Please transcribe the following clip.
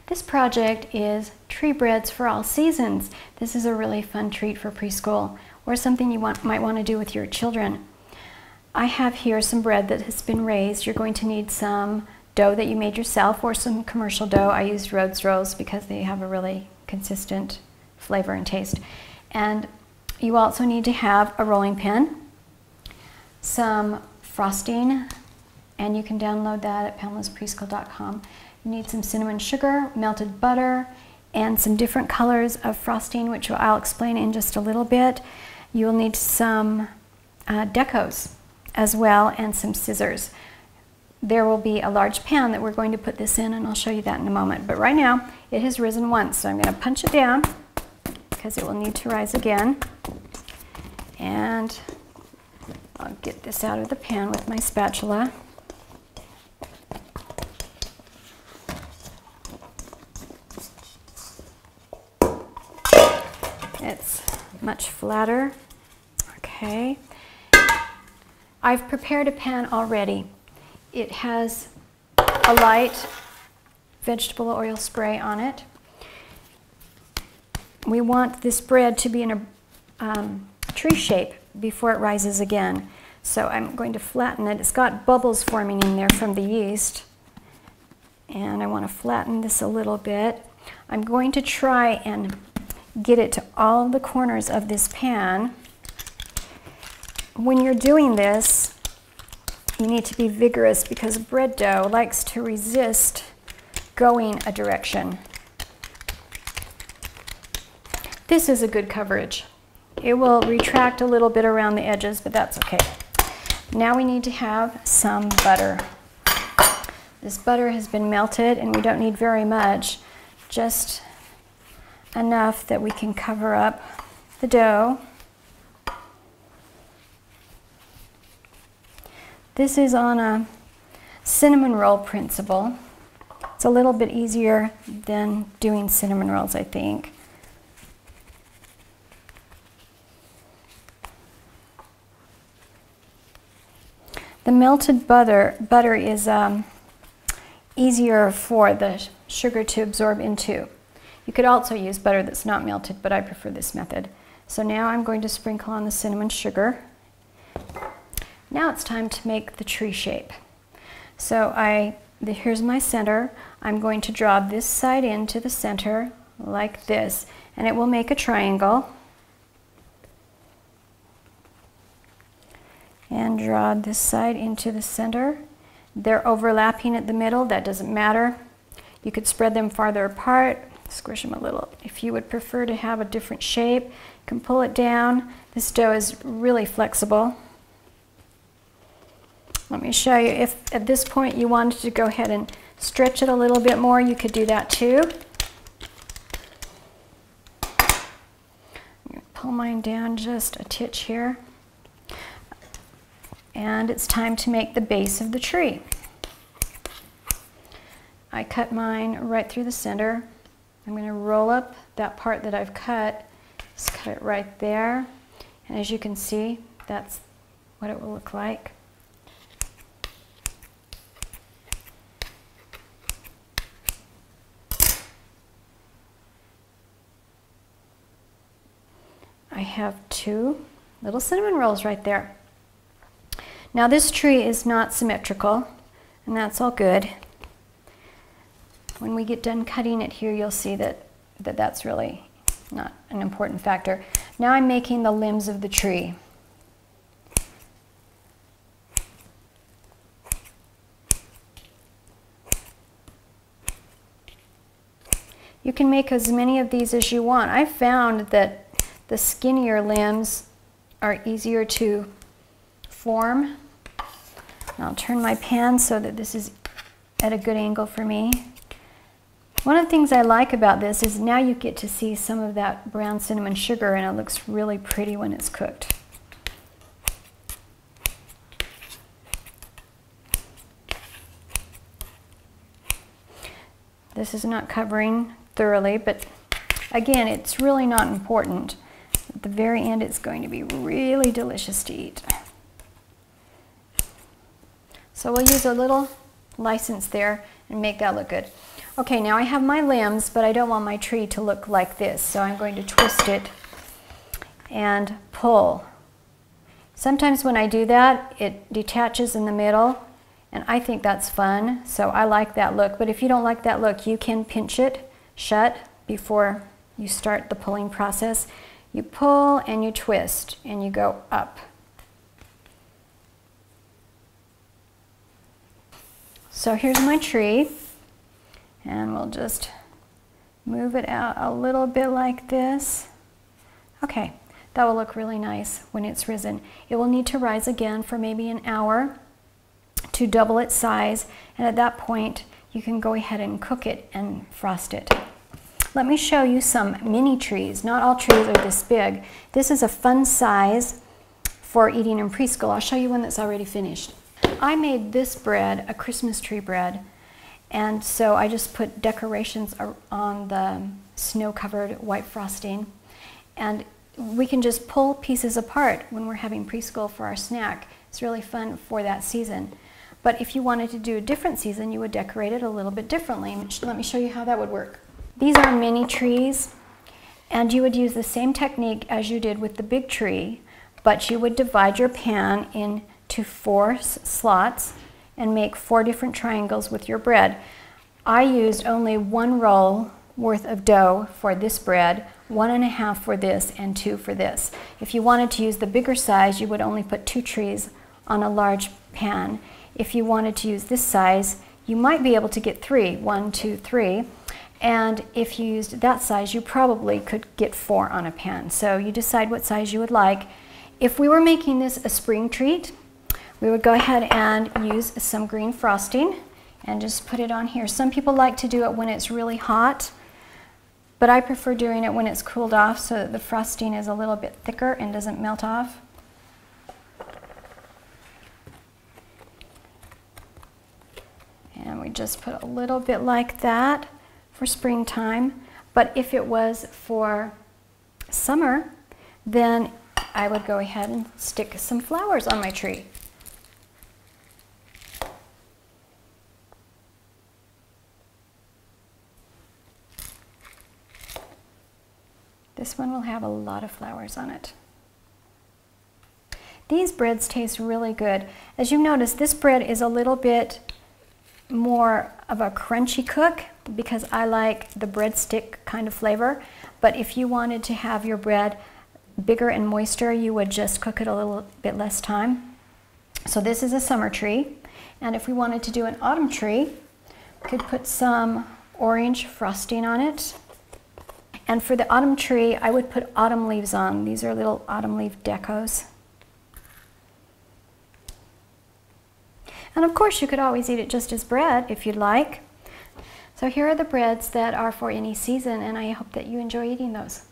This project is tree breads for all seasons. This is a really fun treat for preschool or something you might want to do with your children. I have here some bread that has been raised. You're going to need some dough that you made yourself or some commercial dough. I used Rhodes Rolls because they have a really consistent flavor and taste. And you also need to have a rolling pin, some frosting, and you can download that at Pamela'sPreschool.com. You need some cinnamon sugar, melted butter, and some different colors of frosting, which I'll explain in just a little bit. You'll need some decos as well and some scissors. There will be a large pan that we're going to put this in, and I'll show you that in a moment. But right now, it has risen once, so I'm going to punch it down because it will need to rise again. And I'll get this out of the pan with my spatula. It's much flatter. Okay. I've prepared a pan already. It has a light vegetable oil spray on it. We want this bread to be in a tree shape before it rises again. So I'm going to flatten it. It's got bubbles forming in there from the yeast. And I want to flatten this a little bit. I'm going to try and get it to all the corners of this pan. When you're doing this, you need to be vigorous because bread dough likes to resist going a direction. This is a good coverage. It will retract a little bit around the edges, but that's okay. Now we need to have some butter. This butter has been melted and we don't need very much, just enough that we can cover up the dough. This is on a cinnamon roll principle. It's a little bit easier than doing cinnamon rolls, I think. The melted butter is easier for the sugar to absorb into. You could also use butter that's not melted, but I prefer this method. So now I'm going to sprinkle on the cinnamon sugar. Now it's time to make the tree shape. So here's my center. I'm going to draw this side into the center like this, and it will make a triangle. And draw this side into the center. They're overlapping at the middle. That doesn't matter. You could spread them farther apart, squish them a little. If you would prefer to have a different shape, you can pull it down. This dough is really flexible. Let me show you. If at this point you wanted to go ahead and stretch it a little bit more, you could do that too. I'm going to pull mine down just a titch here. And it's time to make the base of the tree. I cut mine right through the center. I'm going to roll up that part that I've cut. Just cut it right there. And as you can see, that's what it will look like. I have two little cinnamon rolls right there. Now this tree is not symmetrical, and that's all good. When we get done cutting it here, you'll see that that's really not an important factor. Now I'm making the limbs of the tree. You can make as many of these as you want. I've found that the skinnier limbs are easier to form. I'll turn my pan so that this is at a good angle for me. One of the things I like about this is now you get to see some of that brown cinnamon sugar, and it looks really pretty when it's cooked. This is not covering thoroughly, but again, it's really not important. At the very end, it's going to be really delicious to eat. So we'll use a little license there and make that look good. Okay, now I have my limbs, but I don't want my tree to look like this, so I'm going to twist it and pull. Sometimes when I do that, it detaches in the middle, and I think that's fun, so I like that look. But if you don't like that look, you can pinch it shut before you start the pulling process. You pull and you twist and you go up. So here's my tree, and we'll just move it out a little bit like this. Okay, that will look really nice when it's risen. It will need to rise again for maybe an hour to double its size, and at that point you can go ahead and cook it and frost it. Let me show you some mini trees. Not all trees are this big. This is a fun size for eating in preschool. I'll show you one that's already finished. I made this bread a Christmas tree bread, and so I just put decorations on the snow-covered white frosting, and we can just pull pieces apart when we're having preschool for our snack. It's really fun for that season. But if you wanted to do a different season, you would decorate it a little bit differently. Let me show you how that would work. These are mini trees, and you would use the same technique as you did with the big tree, but you would divide your pan into 4 slots and make 4 different triangles with your bread. I used only 1 roll worth of dough for this bread, 1.5 for this, and 2 for this. If you wanted to use the bigger size, you would only put 2 trees on a large pan. If you wanted to use this size, you might be able to get 3, 1, 2, 3. And if you used that size, you probably could get 4 on a pan. So you decide what size you would like. If we were making this a spring treat, we would go ahead and use some green frosting and just put it on here. Some people like to do it when it's really hot, but I prefer doing it when it's cooled off so that the frosting is a little bit thicker and doesn't melt off. And we just put a little bit like that for springtime. But if it was for summer, then I would go ahead and stick some flowers on my tree. This one will have a lot of flowers on it. These breads taste really good. As you notice, this bread is a little bit more of a crunchy cook because I like the breadstick kind of flavor. But if you wanted to have your bread bigger and moister, you would just cook it a little bit less time. So this is a summer tree. And if we wanted to do an autumn tree, we could put some orange frosting on it. And for the autumn tree, I would put autumn leaves on. These are little autumn leaf decos. And of course, you could always eat it just as bread if you'd like. So here are the breads that are for any season, and I hope that you enjoy eating those.